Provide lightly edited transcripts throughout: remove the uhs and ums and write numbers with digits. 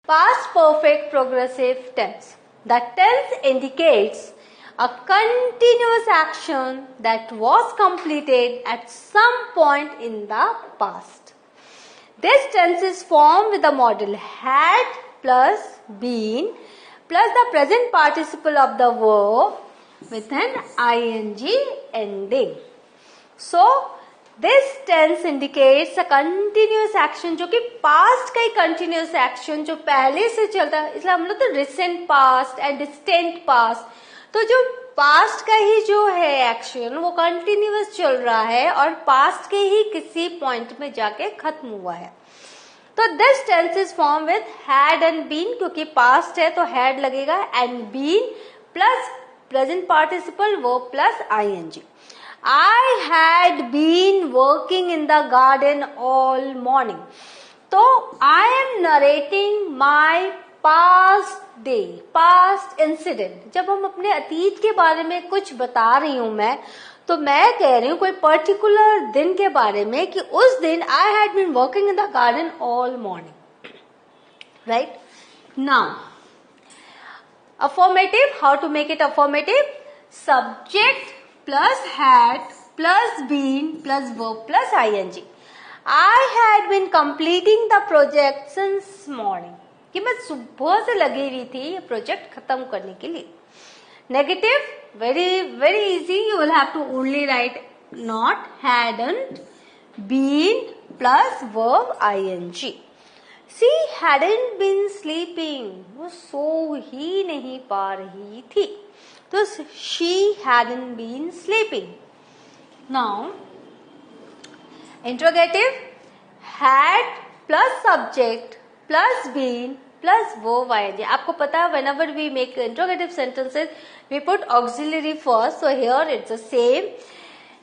Past perfect progressive tense. The tense indicates a continuous action that was completed at some point in the past. This tense is formed with the modal had plus been plus the present participle of the verb with an ing ending. So, this tense indicates a continuous action जो कि past का ही continuous action जो पहले से चलता है, इसलिए हम लोग तो recent past and distant past, तो जो past का ही जो है action वो continuous चल रहा है और past के ही किसी point में जाके खत्म हुआ है. तो this tense is formed with had and been, क्योंकि past है तो had लगेगा and been plus present participle verb plus ing. I had been working in the garden all morning. तो I am narrating my past day, past incident. जब हम अपने अतीत के बारे में कुछ बता रही हूँ मैं, तो मैं कह रही हूँ कोई पर्टिकुलर दिन के बारे में कि उस दिन I had been working in the garden all morning. Right? Now, affirmative, how to make it affirmative? Subject plus had plus been plus verb plus ing. I had been completing the project since morning. कि मैं सुबह से लगी हुई थी ये project खत्म करने के लिए. Negative, very easy. You will have to only write not, hadn't, been plus verb ing. She hadn't been sleeping. वो सो ही नहीं पा रही थी. So she hadn't been sleeping. Now, interrogative, had plus subject plus been plus verb ing. आपको पता है whenever we make interrogative sentences, we put auxiliary first. So here it's the same.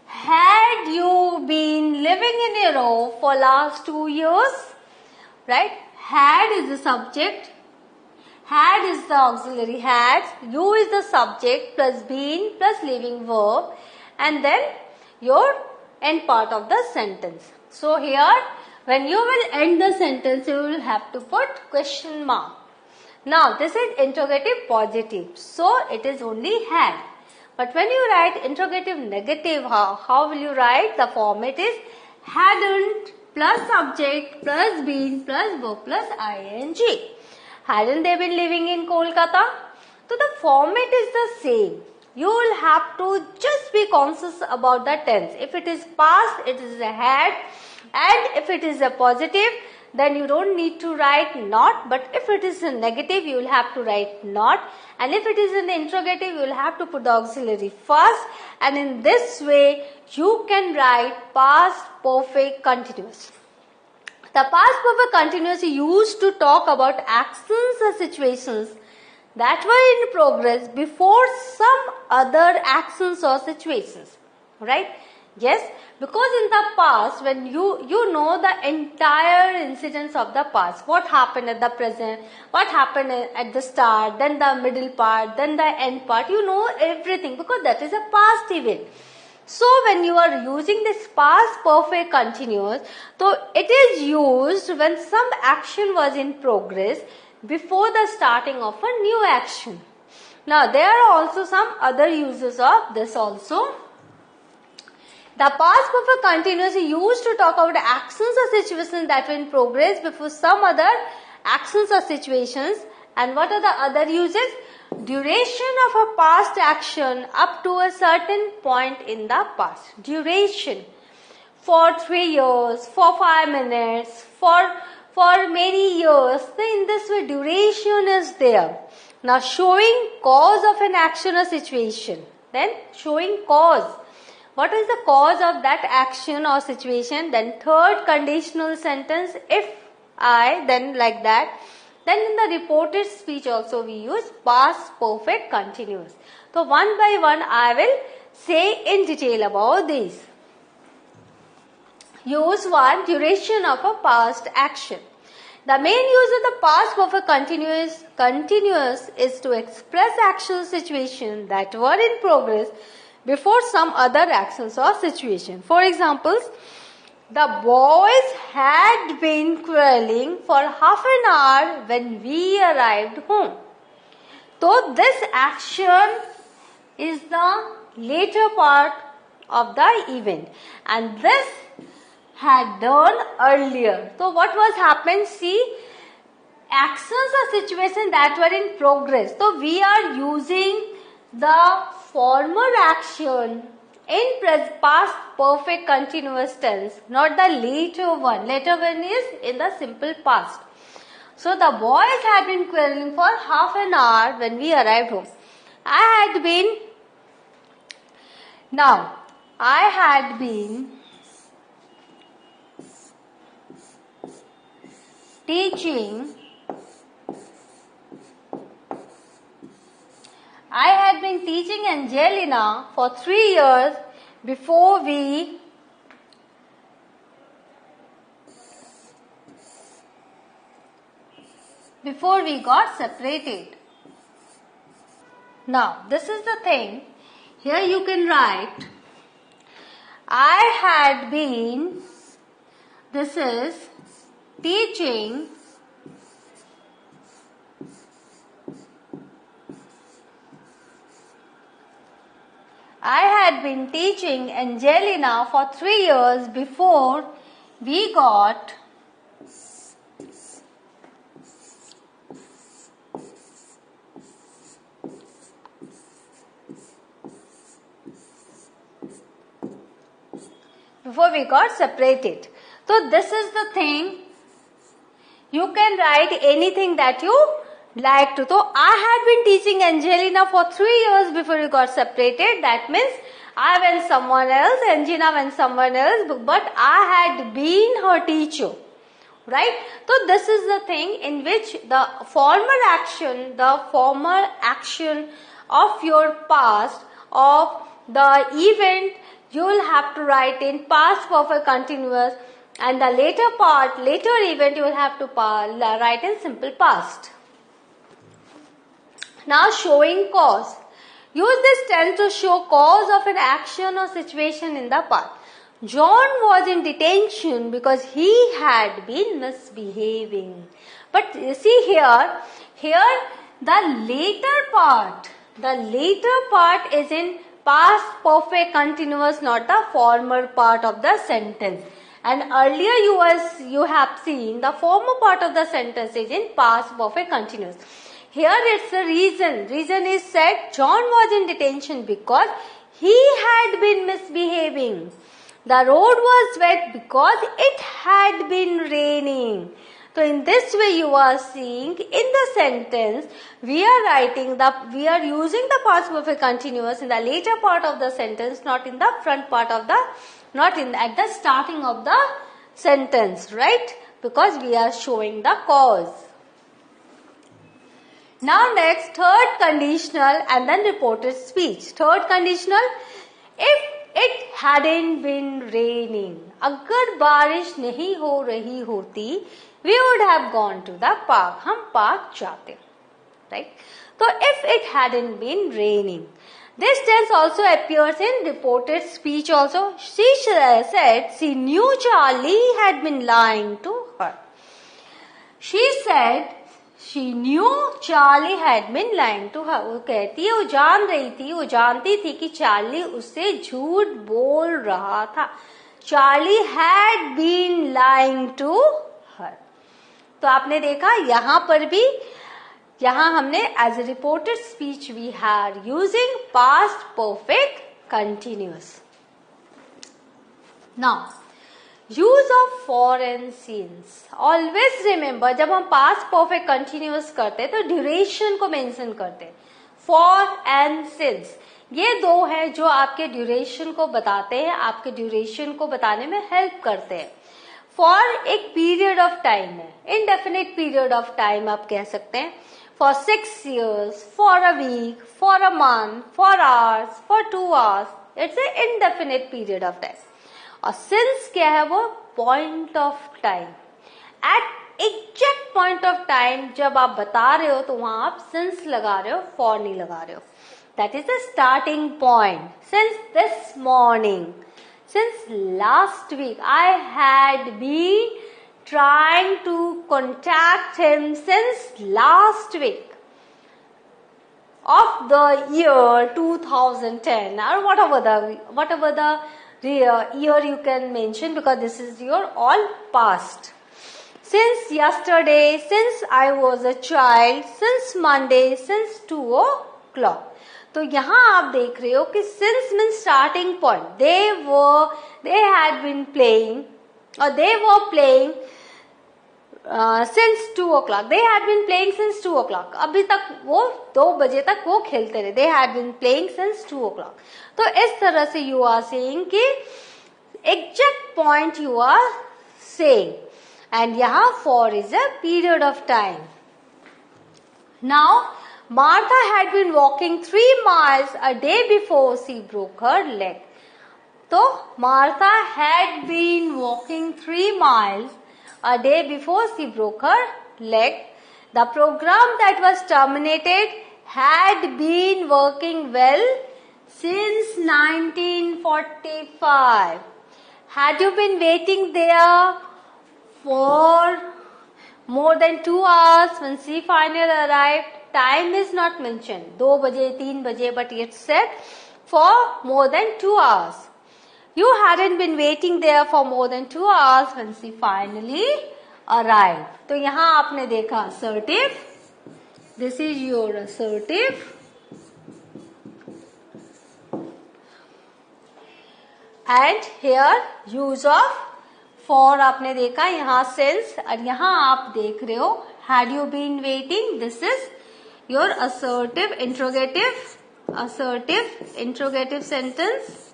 Had you been living in Europe for last 2 years? Right? Had is the subject. Had is the auxiliary had, you is the subject plus been plus living verb and then your end part of the sentence. So here when you will end the sentence you will have to put question mark. Now this is interrogative positive, so it is only had. But when you write interrogative negative, how will you write? The format is hadn't plus subject plus been plus verb plus ing. Hadn't they been living in Kolkata? So the format is the same. You will have to just be conscious about the tense. If it is past, it is a had, and if it is a positive, then you don't need to write not. But if it is a negative, you will have to write not. And if it is an interrogative, you will have to put the auxiliary first. And in this way, you can write past perfect continuous. The past perfect continuous is used to talk about actions or situations that were in progress before some other actions or situations. Right? Yes, because in the past, when you know the entire incidents of the past, what happened at the present, what happened at the start, then the middle part, then the end part, you know everything because that is a past event. So when you are using this past perfect continuous, so it is used when some action was in progress before the starting of a new action. Now there are also some other uses of this also. The past perfect continuous is used to talk about actions or situations that were in progress before some other actions or situations. And what are the other uses? Duration of a past action up to a certain point in the past. Duration. For 3 years, for 5 minutes, for many years. So in this way duration is there. Now showing cause of an action or situation. Then showing cause. What is the cause of that action or situation? Then third conditional sentence, if I, then like that. Then in the reported speech also we use past perfect continuous. So one by one I will say in detail about these. Use 1, duration of a past action. The main use of the past perfect continuous is to express actual situations that were in progress before some other actions or situation. For examples, The boys had been quarreling for half an hour when we arrived home. So this action is the later part of the event, and this had done earlier. So what was happened? See, actions or situation that were in progress. So we are using the former action in past perfect continuous tense, not the later one. Later one is in the simple past. So the boys had been quarreling for half an hour when we arrived home. I had been teaching Angelina for 3 years before we got separated. Now, this is the thing. Here you can write, I had been, this is teaching Angelina for 3 years before we got separated. So this is the thing. You can write anything that you like to. So I had been teaching Angelina for 3 years before we got separated. That means I went someone else, Angelina went someone else, but I had been her teacher. Right? So this is the thing in which the former action of your past, of the event, you will have to write in past perfect continuous, and the later event, you will have to write in simple past. Now, showing cause. Use this tense to show cause of an action or situation in the past. John was in detention because he had been misbehaving. But you see here the later part is in past perfect continuous, not the former part of the sentence. And earlier you have seen the former part of the sentence is in past perfect continuous. Here it's the reason. Reason is said John was in detention because he had been misbehaving. The road was wet because it had been raining. So in this way you are seeing in the sentence we are using the past perfect continuous in the later part of the sentence, not in the front part of the, at the starting of the sentence, right? Because we are showing the cause. Now next, third conditional and then reported speech. Third conditional, if it hadn't been raining, अगर बारिश नहीं हो रही होती, we would have gone to the park. हम park जाते, right? So if it hadn't been raining, this tense also appears in reported speech also. She said she knew Charlie had been lying to her. She said she knew Charlie had been lying to her. वो कहती है वो जानती थी कि Charlie उससे झूठ बोल रहा था. Charlie had been lying to her. तो आपने देखा यहाँ पर भी, यहाँ हमने as a reported speech we are using past perfect continuous. Now, use of for and since. Always remember, जब हम past perfect continuous करते तो duration को mention करते. For and since. ये दो हैं जो आपके duration को बताते हैं, आपके duration को बताने में help करते हैं. For एक period of time है, indefinite period of time आप कह सकते हैं. For 6 years, for a week, for a month, for hours, for 2 hours. It's an indefinite period of time. और since क्या है वो? Point of time. At exact point of time जब आप बता रहे हो तो वहां आप since लगा रहे हो, for नहीं लगा रहे हो. That is the starting point. Since this morning. Since last week, I had been trying to contact him since last week of the year 2010 or whatever the year you can mention, because this is your all past. Since yesterday, since I was a child, since Monday, since 2 o'clock. तो यहाँ आप देख रहे हो कि since means starting point. They had been playing or they were playing since 2 o'clock. They had been playing since 2 o'clock. अभी तक वो 2 बजे तक वो खेलते रहे. They had been playing since 2 o'clock. तो इस तरह से you are saying कि exact point you are saying. And यहाँ for is a period of time. Now, Martha had been walking 3 miles a day before she broke her leg. So, Martha had been walking 3 miles a day before she broke her leg. The program that was terminated had been working well since 1945. Had you been waiting there for more than 2 hours when she finally arrived? Time is not mentioned. 2 baje, 3 baje, but it said for more than 2 hours. You hadn't been waiting there for more than 2 hours when she finally arrived. तो यहाँ आपने देखा assertive. This is your assertive. And here use of for आपने देखा यहाँ since, और यहाँ आप देख रहे हो had you been waiting. This is your assertive interrogative sentence.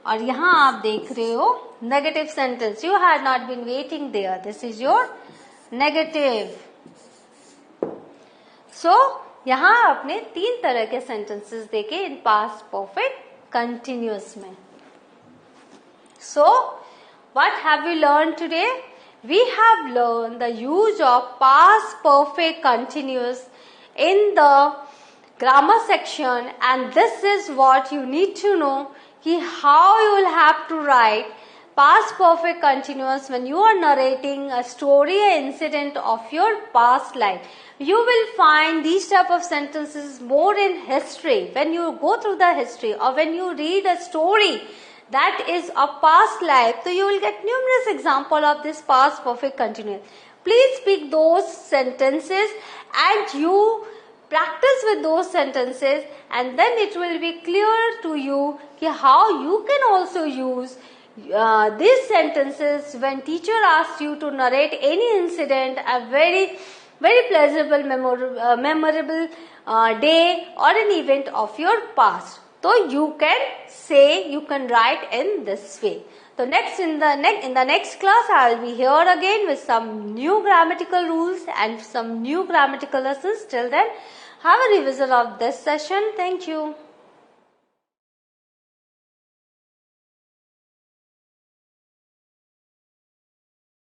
और यहाँ आप देख रहे हो negative sentence. You had not been waiting there. This is your negative. So यहाँ आपने 3 तरह के sentences देखे in past perfect continuous में. So what have we learned today? We have learned the use of past perfect continuous in the grammar section, and this is what you need to know, कि how you will have to write past perfect continuous when you are narrating a story, an incident of your past life. You will find these type of sentences more in history. When you go through the history or when you read a story that is a past life, so you will get numerous examples of this past perfect continuous. Please speak those sentences and you practice with those sentences, and then it will be clear to you how you can also use these sentences when teacher asks you to narrate any incident, a very pleasurable, memorable day or an event of your past. So you can say, you can write in this way. So next in the next class I will be here again with some new grammatical rules and some new grammatical lessons. Till then, have a revision of this session. Thank you.